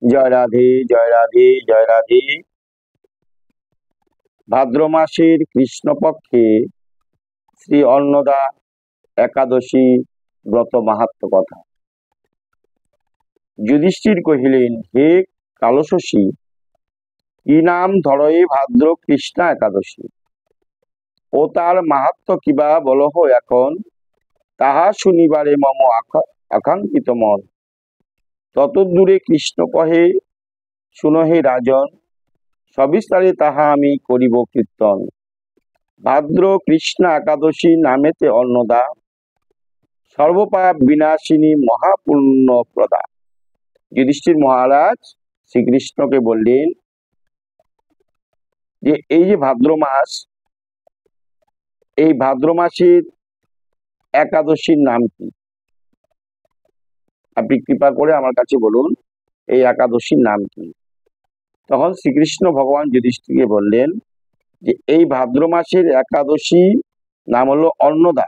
জয় রাধে, জয় রাধে, জয় রাধে। ভাদ্র মাসের কৃষ্ণপক্ষে শ্রী অন্নদা একাদশী ব্রত মাহাত্ম্য কথা। যুধিষ্ঠির কহিলেন, হে কালশশী, কি নাম ধরয়ে ভাদ্র কৃষ্ণা একাদশী, ও তার মাহাত্ম্য কিবা বলহ এখন, তাহা শুনিবারে মম আকাঙ্ক্ষিত মন। ততদূরে কৃষ্ণ কহে, শুনো হে রাজন, সবিস্তারে তাহা আমি করিব কীর্তন। ভাদ্র কৃষ্ণ একাদশী নামেতে অন্নদা, সর্বপাপ বিনাশিনী মহাপুণ্য প্রদা। যুধিষ্ঠির মহারাজ শ্রীকৃষ্ণকে বললেন যে এই যে ভাদ্র মাস, এই ভাদ্র মাসের একাদশীর নাম কি? আপনি কৃপা করে আমার কাছে বলুন, এই একাদশীর নাম কি? তখন শ্রীকৃষ্ণ ভগবান যুধিষ্ঠিরকে বললেন যে এই ভাদ্র মাসের একাদশী নাম হলো অন্নদা।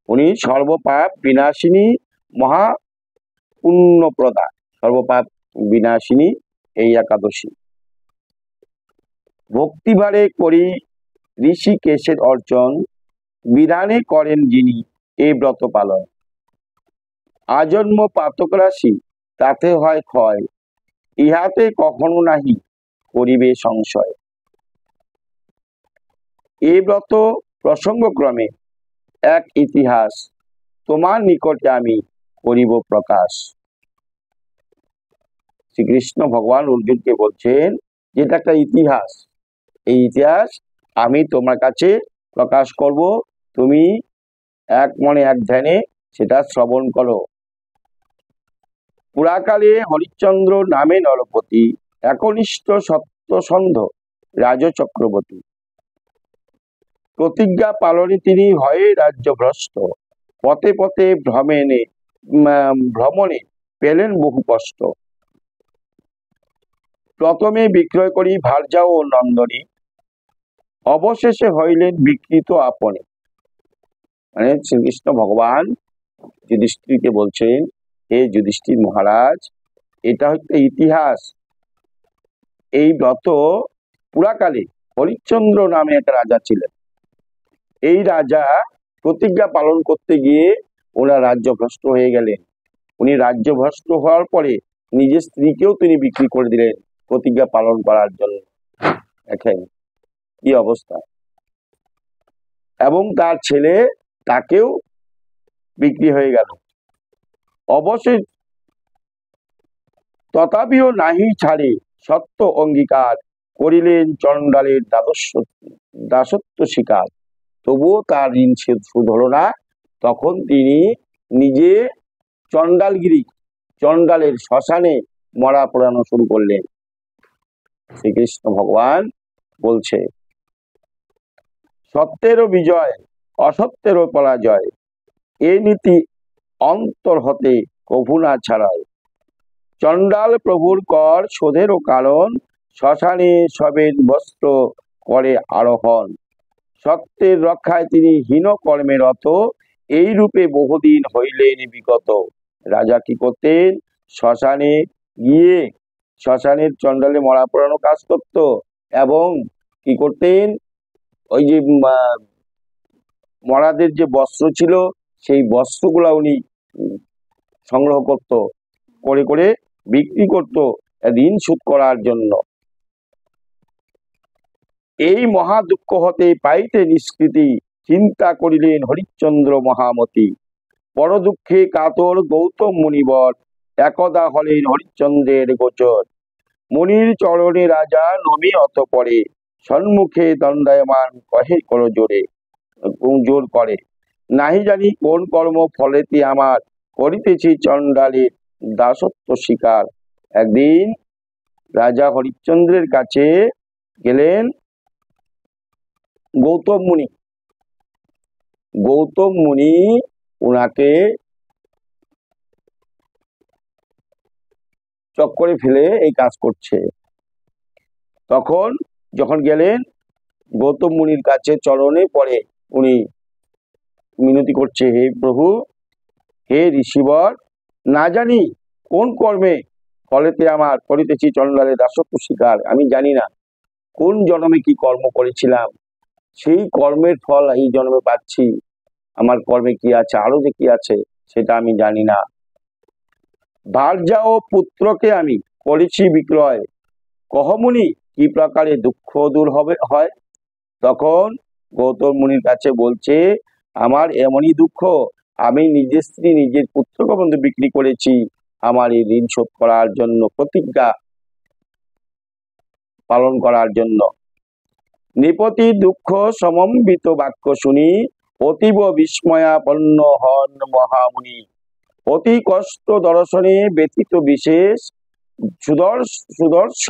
উনি সর্বপাপ বিনাশিনী মহা পুণ্যপ্রদা, সর্বপাপ বিনাশিনী এই একাদশী। ভক্তিভারে করি ঋষিকেশের অর্চন, বিধানে করেন যিনি এই ব্রত পালন। আজন্ম পাতক রাশি তাতে হয় ক্ষয়, ইহাতে কখনো নাহি করিবে সংশয়। এই ব্রত প্রসঙ্গক্রমে এক ইতিহাস, তোমার নিকটে আমি করিব প্রকাশ। শ্রীকৃষ্ণ ভগবান অর্জুনকে বলছেন যেটা একটা ইতিহাস, এই ইতিহাস আমি তোমার কাছে প্রকাশ করব, তুমি এক মনে এক ধ্যানে সেটা শ্রবণ করো। পুরাকালে হরিশ্চন্দ্র নামে নরপতি, একনিষ্ঠ সত্যসন্ধ রাজ চক্রবর্তী। প্রতিজ্ঞা পালনে তিনি হয়ে রাজ্য ভ্রষ্ট, পথে পথে ভ্রমণে পেলেন বহু কষ্ট। প্রথমে বিক্রয় করি ভার্যা ও নন্দনী, অবশেষে হইলেন বিকৃত আপনে। মানে শ্রীকৃষ্ণ ভগবান যুধিষ্ঠিরকে বলছেন, হে যুধিষ্ঠির মহারাজ, এটা হচ্ছে ইতিহাস। এই ব্রত পুরাকালে হরিশ্চন্দ্র নামে একটা রাজা ছিলেন। এই রাজা প্রতিজ্ঞা পালন করতে গিয়ে ওনার রাজ্য ভ্রষ্ট হয়ে গেলেন। উনি রাজ্য ভ্রষ্ট হওয়ার পরে নিজের স্ত্রীকেও তিনি বিক্রি করে দিলেন প্রতিজ্ঞা পালন করার জন্য। দেখেন কি অবস্থা। এবং তার ছেলে তাকেও বিক্রি হয়ে গেল। অবশেষ তথাপিও নাহি ছাড়ে সত্য অঙ্গীকার, করিলেন চণ্ডালের দাসত্ব স্বীকার। তবুও তার ঋণ শোধ হলো না। তখন তিনি নিজে চণ্ডালের শ্মশানে মরা পোড়ানো শুরু করলেন। শ্রীকৃষ্ণ ভগবান বলছে, সত্যেরও বিজয় অসত্যেরও পরাজয়, এ নীতি অন্তর হতে কভু না ছাড়ায়। চণ্ডাল প্রভুর কর শোধেরও কারণ, শ্মশানে সবের বস্ত্র করে আরোহণ। সত্যের রক্ষায় তিনি হীন কর্মে রত, এই রূপে বহুদিন হইলেন বিগত। রাজা কি করতেন? শ্মশানে গিয়ে শ্মশানের চণ্ডালে মরা পোড়ানো কাজ করত, এবং কি করতেন, ওই যে মরাদের যে বস্ত্র ছিল সেই বস্ত্রগুলা উনি সংগ্রহ করে করে বিক্রি করত ঋণ শোধ করার জন্য। এই মহা দুঃখ হতে পাইতে নিষ্কৃতি, চিন্তা করিলেন হরিশ্চন্দ্র মহামতি। বড় দুঃখে কাতর গৌতম মুনিবর, একদা হলেন হরিশ্চন্দ্রের গোচর। মুনির চরণে রাজা নমে অতঃপরে, সম্মুখে দণ্ডায়মান কহে করো জোর করে। নাহি জানি কোন কর্ম ফলেতে আমার, করিতেছি চণ্ডালের দাসত্ব স্বীকার। একদিন রাজা হরিশ্চন্দ্রের কাছে গেলেন গৌতম মুনি ওনাকে চক্করে ফেলে এই কাজ করছে। তখন যখন গেলেন গৌতম মুনির কাছে চরণে পড়ে উনি মিনতি করছে, হে প্রভু, হে ঋষিবর, না জানি কোন কর্মে ফলেতে আমার করিতেছি চণ্ডালের দাসত্ব স্বীকার। আমি জানি না কোন জন্মে কি কর্ম করেছিলাম, সেই কর্মের ফল এই জন্মে পাচ্ছি। আমার কর্মে কি আছে, আরো যে কি আছে সেটা আমি জানি না। ভার্যা ও পুত্রকে আমি করেছি বিক্রয়, কহমুনি কি প্রকারে দুঃখ দূর হয়। তখন গৌতম মুনির কাছে বলছে, আমার এমনই দুঃখ, আমি নিজের স্ত্রী নিজের পুত্রকে বন্ধু বিক্রি করেছি আমার এই ঋণ শোধ করার জন্য, প্রতিজ্ঞা পালন করার জন্য। নৃপতি দুঃখ সমম্বিত বাক্য শুনি অতীব বিস্ময়াপন্ন হন মহামুনি। অতি কষ্ট দর্শনে ব্যথিত বিশেষ সুদর্শ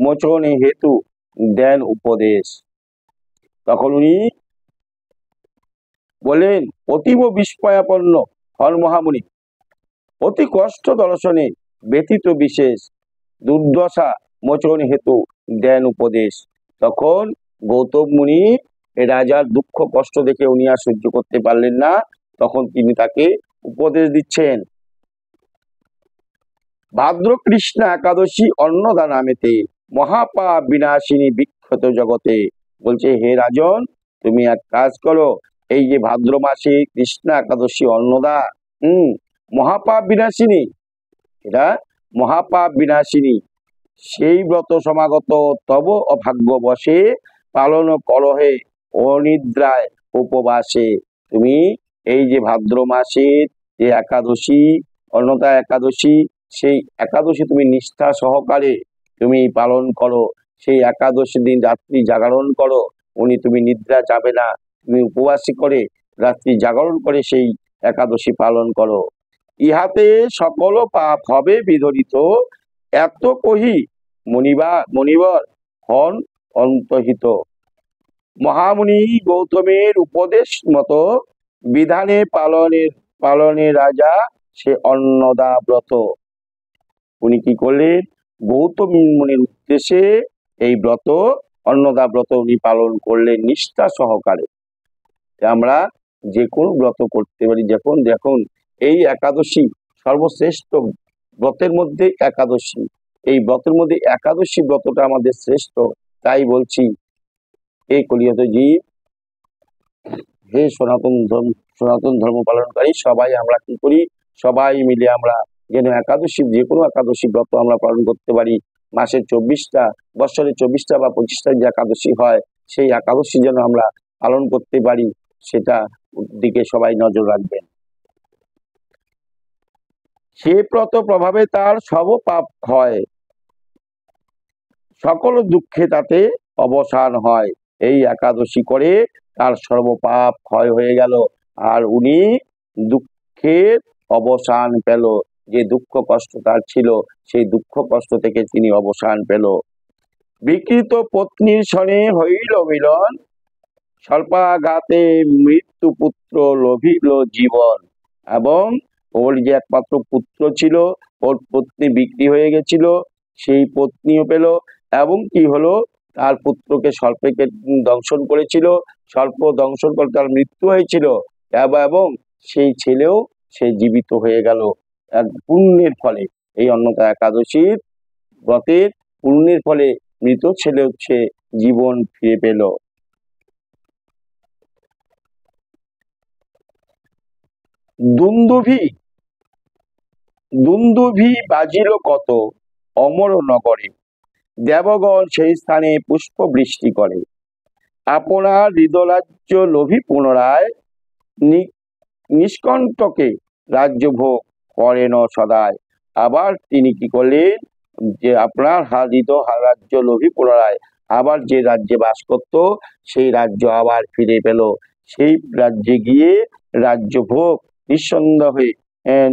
মোচনে হেতু দেন উপদেশ। তখন উনি বলেন, অতীব বিস্ময়াপন্ন হন মহামুনি, অতি কষ্ট দর্শনে ব্যথিত বিশেষ দুর্দশা মোচন হেতু দেন উপদেশ। তখন গৌতম মুনি রাজার দুঃখ কষ্ট দেখে উনি আর সহ্য করতে পারলেন না, তখন তিনি তাকে উপদেশ দিচ্ছেন। ভাদ্র কৃষ্ণ একাদশী অন্নদা নামেতে মহাপাপ বিনাশিনী বিখ্যাত জগতে। বলছে, হে রাজন, তুমি এক কাজ করো, এই যে ভাদ্র মাসে কৃষ্ণ একাদশী অন্নদা, মহাপাপ বিনাশিনী, এটা মহাপাপ বিনাশিনী, সেই ব্রত সমাগত তব অভাগ্য বসে পালন করহে অনিদ্রায় উপবাসে। তুমি এই যে ভাদ্র মাসের যে একাদশী, অন্নদা একাদশী, সেই একাদশী তুমি নিষ্ঠা সহকারে তুমি পালন করো। সেই একাদশী দিন রাত্রি জাগরণ করো, তুমি নিদ্রা যাবে না, তুমি উপবাসী করে রাত্রি জাগরণ করে সেই একাদশী পালন করো। ইহাতে সকল পাপ হবে বিধরিত, এত কহি মনিবর হন অন্তহিত। মহামুনি গৌতমের উপদেশ মতো বিধানে পালনে রাজা সে অন্নদা ব্রত। উনি কি করলেন, গৌতম মুনির উদ্দেশ্যে এই ব্রত, অন্নদা ব্রত উনি পালন করলেন নিষ্ঠা সহকারে। আমরা যে কোনো ব্রত করতে পারি, দেখুন এই একাদশী সর্বশ্রেষ্ঠ ব্রতের মধ্যে একাদশী, এই ব্রতের মধ্যে একাদশী ব্রতটা আমাদের শ্রেষ্ঠ। তাই বলছি, এই কলিযুগে জীব, হে সনাতন ধর্ম পালনকারী সবাই আমরা কি করি, সবাই মিলে আমরা যেন একাদশী, যে কোনো একাদশী ব্রত আমরা পালন করতে পারি। মাসের 24টা, বছরের 24টা বা 25টা যে একাদশী হয়, সেই একাদশী যেন আমরা পালন করতে পারি, সেটা দিকে সবাই নজর রাখবেন। সে ব্রত প্রভাবে তার সব পাপ হয়, সকল দুঃখে তাতে অবসান হয়। এই একাদশী করে তার সর্বপাপ ক্ষয় হয়ে গেল, আর উনি দুঃখের অবসান পেল। যে দুঃখ কষ্ট তার ছিল, সেই দুঃখ কষ্ট থেকে তিনি অবসান পেল। বিকৃত পত্নীর সনে হইল মিলন, স্বল্পাঘাতে মৃত্যু পুত্র লোভিল জীবন। এবং ওর যে একমাত্র পুত্র ছিল, ওর পত্নী বিক্রি হয়ে গেছিল, সেই পত্নীও পেল। এবং কি হলো, তার পুত্রকে সর্পকে দংশন করেছিল, সর্প দংশন করে তার মৃত্যু হয়েছিল, এবং সেই ছেলেও সে জীবিত হয়ে গেল এক পুণ্যের ফলে। এই অন্নদা একাদশীর ব্রতের পুণ্যের ফলে মৃত ছেলে হচ্ছে জীবন ফিরে পেল। দুন্দুভি বাজিল কত অমর নগরে, দেবগণ সেই স্থানে পুষ্প বৃষ্টি করে। আপনার হৃদরাজ্য লোভী পুনরায় নিষ্কণ্টকে রাজ্য ভোগ করেন সদায়। আবার তিনি কি করলেন, যে আপনার রাজ্য লোভী পুনরায় আবার যে রাজ্যে বাস করত, সেই রাজ্য আবার ফিরে পেল। সেই রাজ্যে গিয়ে রাজ্য ভোগ নিঃসন্দেহে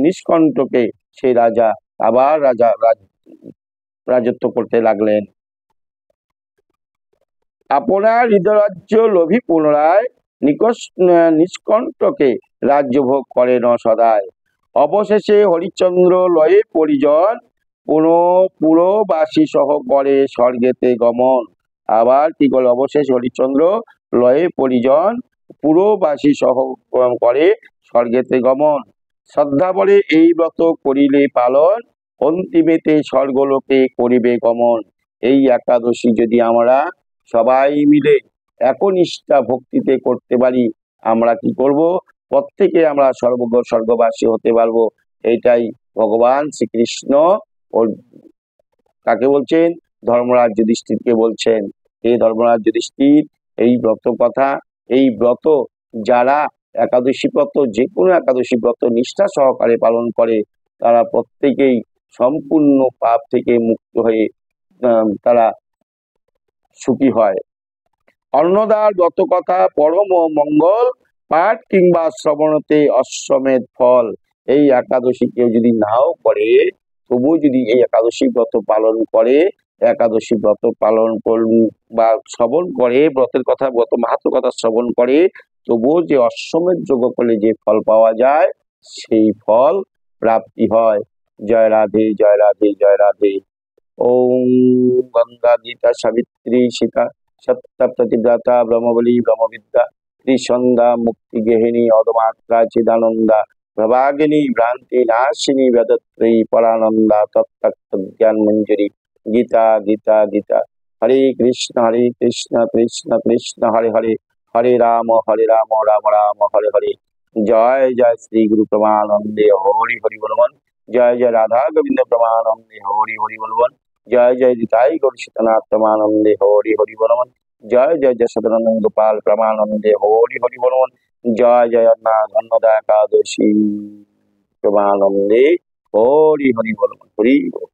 নিষ্কণ্টকে সেই রাজা আবার রাজত্ব করতে লাগলেন। আপনার হৃদরাজ্য লোভী পুনরায় নিষ্কণ্টকে রাজ্য ভোগ করেন সদায়। অবশেষে হরিশ্চন্দ্র লয়ে পরিজন পুরবাসী সহ করে স্বর্গেতে গমন। আবার কি করল, অবশেষে হরিশ্চন্দ্র লয়ে পরিজন পুরবাসী সহ করে স্বর্গেতে গমন। শ্রদ্ধা বলে এই ব্রত করিলে পালন, অন্তিমেতে স্বর্গলোকে করিবে গমন। এই একাদশী যদি আমরা সবাই মিলে একনিষ্ঠা ভক্তিতে করতে পারি, আমরা কি করব? প্রত্যেকে আমরা স্বর্গবাসী হতে পারবো। এইটাই ভগবান শ্রীকৃষ্ণ কাকে বলছেন? ধর্মরাজ যুধিষ্ঠিরকে বলছেন। এই ধর্মরাজ যুধিষ্ঠির এই ব্রত কথা, এই ব্রত যারা একাদশী ব্রত, যে কোনো একাদশী ব্রত নিষ্ঠা সহকারে পালন করে, তারা প্রত্যেকেই সম্পূর্ণ পাপ থেকে মুক্ত হয়ে তারা সুখী হয়। অন্নদার ব্রত কথা পরম মঙ্গল, পাঠ কিংবা শ্রবণতে অশ্বমেধ ফল। এই একাদশী কেউ যদি নাও করে, তবু যদি এই একাদশী ব্রত পালন করে, একাদশী ব্রত পালন বা শ্রবণ করে, ব্রতের কথা, ব্রত মাহাত্ম্য কথা শ্রবণ করে, তবুও যে অশ্বমেধ যজ্ঞ করলে যে ফল পাওয়া যায়, সেই ফল প্রাপ্তি হয়। জয় রাধে, জয় রাধে, জয় রাধে। ওম গঙ্গা গীতা সাবিত্রী সীতা সপ্তপ্রতিব্রতা ব্রহ্মবলী ব্রহ্মবিদ্যা ত্রিসন্ধ্যা মুক্তি গেহিনী অদমাত্রা চিদানন্দা প্রভাগিনী ভ্রান্তি নাশিনী বেদত্রয়ী পরানন্দা তত্ত্বজ্ঞান মঞ্জুরি গীতা গীতা গীতা। হরে কৃষ্ণ কৃষ্ণ কৃষ্ণ হরে হরে, হরে রাম রাম রাম হরে হরে। জয় জয় শ্রী গুরু প্রমানন্দে হরি হরি বলবন। জয় জয় রাধা গোবিন্দ প্রমানন্দে হরি হরি বলবন। জয় জয় নিতাই গৌর সীতানাথ প্রমানন্দে হরি হরি বলবন। জয় জয় যশোদানন্দ গোপাল প্রমানন্দে হরি হরি বলবন। জয় জয় অন্নদা একাদশী প্রমানন্দে হরি হরি বলবন। হরি বল।